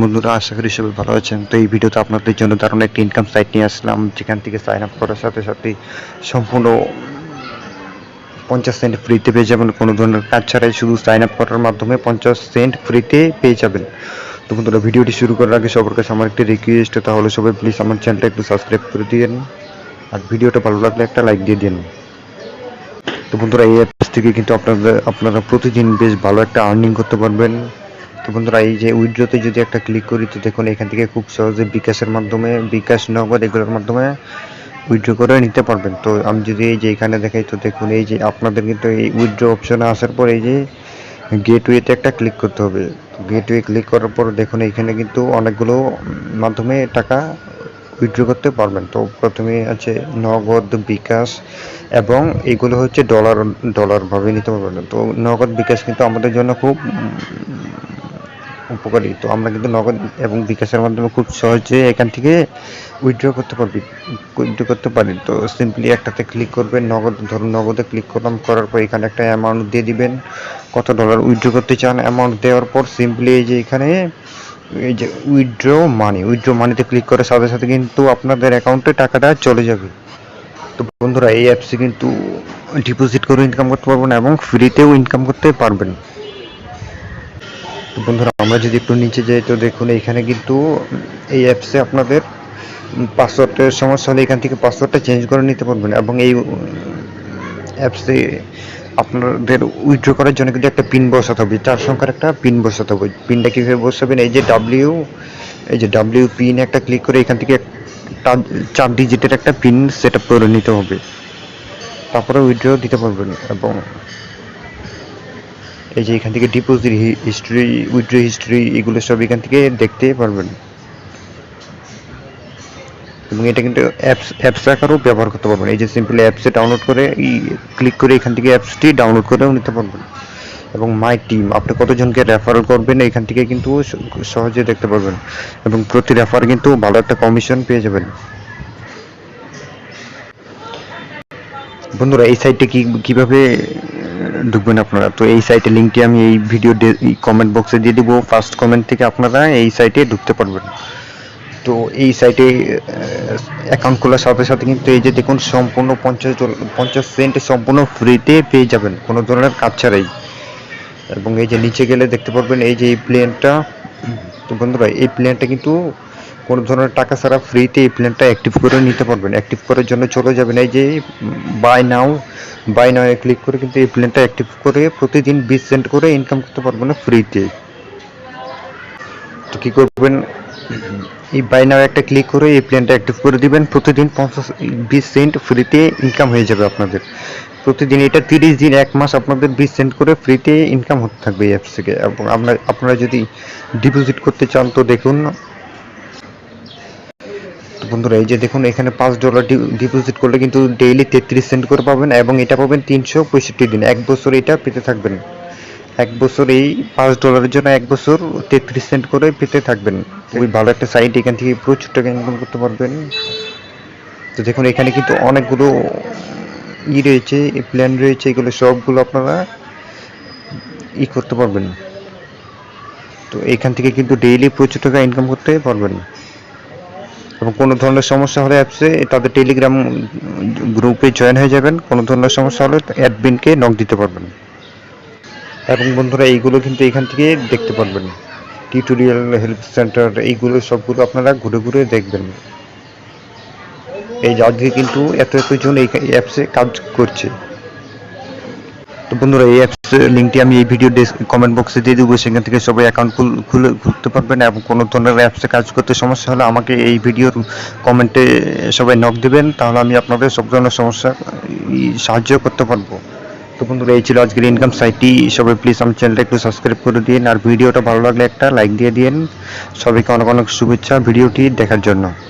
বন্ধুরা, আশা করি সবাই ভালো আছেন। তো এই ভিডিওতে আপনাদের জন্য দারুণ একটা ইনকাম সাইট নিয়ে আসলাম, যেখান থেকে সাইন আপ করার সাথে সাথে সম্পূর্ণ 50 সেন্ট ফ্রিতে পেয়ে যাবেন। কোনো ধরনের কাজ ছাড়াই শুধু সাইন আপ করার মাধ্যমে 50 সেন্ট ফ্রিতে পেয়ে যাবেন। তো বন্ধুরা, ভিডিওটি শুরু করার আগে সবার কাছে আমার একটি রিকোয়েস্ট, তাহলে সবাই প্লিজ আমার চ্যানেলটা একটু সাবস্ক্রাইব করে দিন, আর ভিডিওটা ভালো লাগলে একটা লাইক দিয়ে দিন। তো বন্ধুরা, এই অ্যাপস থেকে কিন্তু আপনারা প্রতিদিন বেশ ভালো একটা আর্নিং করতে পারবেন। তো বন্ধুরা, এই যে উইথড্রতে যদি একটা ক্লিক করি, তো দেখুন এখান থেকে খুব সহজে বিকাশের মাধ্যমে, বিকাশ নগদ এগুলোর মাধ্যমে উইথড্র করে নিতে পারবেন। তো আমি যদি এই যে এখানে দেখাই, তো দেখুন এই যে আপনাদের কিন্তু এই উইথড্র অপশনে আসার পর এই যে গেটওয়েতে একটা ক্লিক করতে হবে। গেটওয়ে ক্লিক করার পর দেখুন এখানে কিন্তু অনেকগুলো মাধ্যমে টাকা উইথড্র করতে পারবেন। তো প্রথমে আছে নগদ, বিকাশ, এবং এগুলো হচ্ছে ডলার ভাবে নিতে পারবেন। তো নগদ, বিকাশ কিন্তু আমাদের জন্য খুব উপকারী। তো আমরা কিন্তু নগদ এবং বিকাশের মাধ্যমে খুব সহজে এখান থেকে উইথড্র করতে পারি। তো সিম্পলি একটাতে ক্লিক করবেন, নগদ, ধরুন নগদে ক্লিক করলাম, করার পর এখানে একটা অ্যামাউন্ট দিয়ে দিবেন, কত ডলার উইথড্র করতে চান। অ্যামাউন্ট দেওয়ার পর সিম্পলি এই যে এখানে এই যে উইথড্র মানিতে ক্লিক করার সাথে সাথে কিন্তু আপনাদের অ্যাকাউন্টে টাকাটা চলে যাবে। তো বন্ধুরা, এই অ্যাপসে কিন্তু ডিপোজিট করে ইনকাম করতে পারবেন এবং ফ্রিতেও ইনকাম করতে পারবেন। তো বন্ধুরা, আমরা যদি একটু নিচে যাই, তো দেখুন এখানে কিন্তু এই অ্যাপসে আপনাদের পাসওয়ার্ডের সমস্যা হলে এখান থেকে পাসওয়ার্ডটা চেঞ্জ করে নিতে পারবেন। এবং এই অ্যাপসে আপনাদের উইথড্র করার জন্য কিন্তু একটা পিন বসাতে হবে, 4 সংখ্যার একটা পিন বসাতে হবে। পিনটা কীভাবে বসাবেন, এই যে ডাব্লিউ পিন একটা ক্লিক করে এখান থেকে 4 ডিজিটের একটা পিন সেট আপ করে নিতে হবে, তারপরে উইথড্র দিতে পারবেন। এবং এই যে এখান থেকে ডিপোজিট হিস্ট্রি, উইথড্র হিস্ট্রি, এগুলো সব এখান থেকে দেখতে পারবেন। এবং এটা কিন্তু অ্যাপস আকারেও ব্যবহার করতে পারবেন। এই যে সিম্পলি অ্যাপসে ডাউনলোড করে ক্লিক করে এখান থেকে অ্যাপসটি ডাউনলোড করেও নিতে পারবেন। এবং মাই টিম, আপনি কতজনকে রেফার করবেন এখান থেকে কিন্তু সহজে দেখতে পারবেন। এবং প্রতি রেফার কিন্তু ভালো একটা কমিশন পেয়ে যাবেন। বন্ধুরা, এই সাইটে কিভাবে ঢুকবেন আপনারা, তো এই সাইটের লিঙ্কটি আমি এই ভিডিও কমেন্ট বক্সে দিয়ে দিব। ফার্স্ট কমেন্ট থেকে আপনারা এই সাইটে ঢুকতে পারবেন। তো এই সাইটে অ্যাকাউন্ট খোলার সাথে সাথে কিন্তু এই যে দেখুন সম্পূর্ণ 50 সেন্ট সম্পূর্ণ ফ্রিতে পেয়ে যাবেন, কোনো ধরনের কাজ ছাড়াই। এবং এই যে নিচে গেলে দেখতে পারবেন এই যে এই প্ল্যানটা। তো বন্ধুরা, এই প্ল্যানটা কিন্তু কোনো ধরনের টাকা ছাড়া ফ্রিতে এই প্ল্যানটা অ্যাক্টিভ করে নিতে পারবেন। অ্যাক্টিভ করার জন্য চলে যাবেন এই যে বাই নাও ক্লিক করে কিন্তু এই প্ল্যানটা অ্যাক্টিভ করে প্রতিদিন 20 সেন্ট করে ইনকাম করতে পারবেন ফ্রিতে। তো কী করবেন, এই বাই নাও একটা ক্লিক করে এই প্ল্যানটা অ্যাক্টিভ করে দিবেন, প্রতিদিন 20 সেন্ট ফ্রিতে ইনকাম হয়ে যাবে আপনাদের প্রতিদিন। এটা 30 দিন, 1 মাস আপনাদের 20 সেন্ট করে ফ্রিতে ইনকাম হতে থাকবে এই অ্যাপস থেকে। এবং আপনারা যদি ডিপোজিট করতে চান, তো দেখুন, তো বন্ধুরা এই যে দেখুন এখানে $5 ডিপোজিট করলে কিন্তু ডেইলি 33 সেন্ট করে পাবেন। এবং এটা পাবেন 365 দিন, 1 বছর এটা পেতে থাকবেন। 1 বছর এই $5 জন্য 1 বছর 33 সেন্ট করে পেতে থাকবেন। খুবই ভালো একটা সাইট, এখান থেকে প্রচুর টাকা ইনকাম করতে পারবেন। তো দেখুন এখানে কিন্তু অনেকগুলো রয়েছে, প্ল্যান রয়েছে, এগুলো সবগুলো আপনারা করতে পারবেন। তো এখান থেকে কিন্তু ডেইলি প্রচুর টাকা ইনকাম করতে পারবেন। এবং কোনো ধরনের সমস্যা হলে অ্যাপসে তাদের টেলিগ্রাম গ্রুপে জয়েন হয়ে যাবেন। কোনো ধরনের সমস্যা হলে অ্যাডমিনকে নক দিতে পারবেন। এবং বন্ধুরা, এইগুলো কিন্তু এখান থেকে দেখতে পারবেন, টিউটোরিয়াল, হেল্প সেন্টার, এইগুলো সবগুলো আপনারা ঘুরে ঘুরে দেখবেন। এই আজকে কিন্তু এতজন এই অ্যাপসে কাজ করছে। তো বন্ধুরা, এই অ্যাপসের লিঙ্কটি আমি এই ভিডিও কমেন্ট বক্সে দিয়ে দেবো, সেখান থেকে সবাই অ্যাকাউন্ট খুলতে পারবেন। এবং কোনো ধরনের অ্যাপসে কাজ করতে সমস্যা হলে আমাকে এই ভিডিওর কমেন্টে সবাই নক দেবেন, তাহলে আমি আপনাদের সব ধরনের সমস্যা সাহায্য করতে পারবো। তো বন্ধুরা, এই ছিল আজকের ইনকাম সাইটটি। সবাই প্লিজ আমার চ্যানেলটা একটু সাবস্ক্রাইব করে দিন, আর ভিডিওটা ভালো লাগলে একটা লাইক দিয়ে দিন। সবাইকে অনেক অনেক শুভেচ্ছা ভিডিওটি দেখার জন্য।